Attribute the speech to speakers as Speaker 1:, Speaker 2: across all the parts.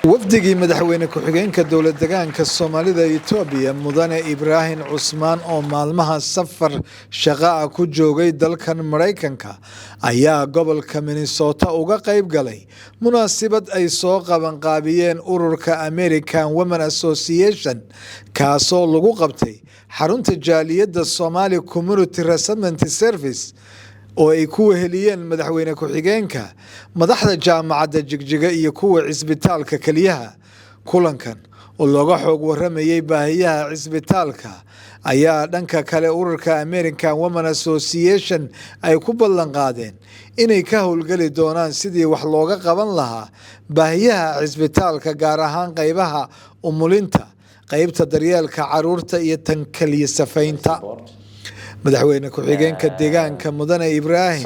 Speaker 1: wafdigii madaxweyne ku-xigeenka dowlad deegaanka Soomaalida Itoobiya mudane Ibrahin Osman oo maalmaha safar shaqo ah ku joogay dalkan Mareykanka ayaa gobolka Minnesota uga qayb galay munaasabad ay soo qaban qaabiyeen ururka American Women Association kaasoo lagu qabtay xarunta jaaliyadda Somali Community Resettlement Service oo ay ku weheliyeen madaxweyne ku-xigeenka madaxda jaamacadda Jigjiga iyo kuwa cisbitaalka kaliyaha kulankan oo looga xoog waramayay baahiyaha cisbitaalka ayaa dhanka kale ururka American Women Association ay ku ballan qaadeen inay ka howlgali doonaan sidii wax looga qaban lahaa baahiyaha cisbitaalka gaar ahaan qaybaha umulinta qaybta daryeelka caruurta iyo tan kaliya safaynta madaxweyne ku-xigeenka deegaanka mudane Ibrahin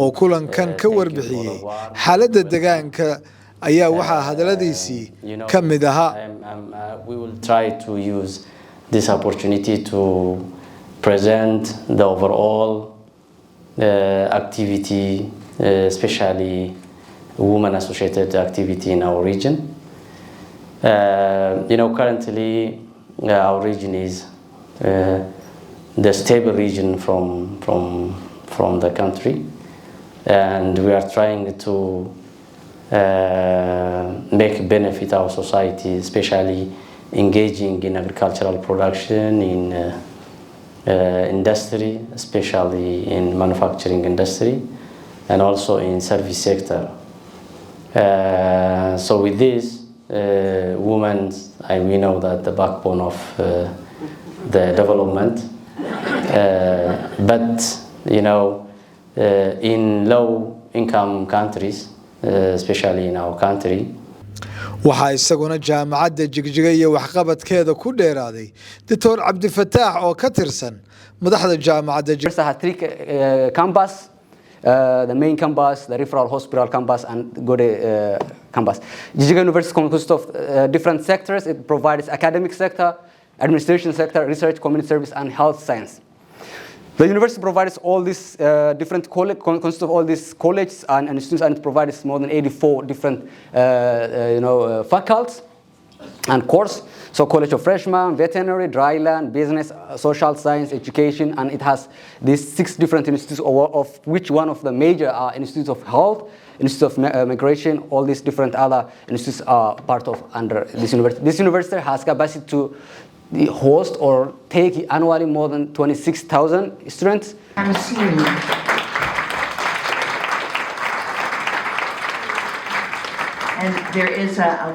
Speaker 1: oo kulankan ka warbixiyay xaaladda deegaanka ayaa waxa hadaladiisii ka mid ahaa
Speaker 2: we will try to use this opportunity to present the overall activity, especially women associated activity in our region. Currently our region is the stable region from the country, and we are trying to make benefit our society, especially engaging in agricultural production, in industry, especially in manufacturing industry, and also in service sector. So with this, women, we know that the backbone of the development. But in low-income countries, especially in our country,
Speaker 1: waxaa isaguna jaamacadda Jigjiga iyo waxqabadkeeda ku dheeraaday Dr. Cabdifataax oo ka tirsan madaxda jaamacadda
Speaker 3: Jigjiga has three campus, the main campus, the referral hospital campus, and Gode campus. Jigjiga University consists of different sectors. It provides academic sector, administration sector, research, community service, and health science. The university provides all these different consists of all these colleges and institutes, and it provides more than 84 different faculties and courses. So College of Freshman, Veterinary, Dryland, Business, Social Science, Education, and it has these 6 different institutes, of which one of the major are Institutes of Health, Institute of Migration. All these different other institutes are part of under this university. This university has capacity to host or take annually more than 26,000 students.
Speaker 4: And there is a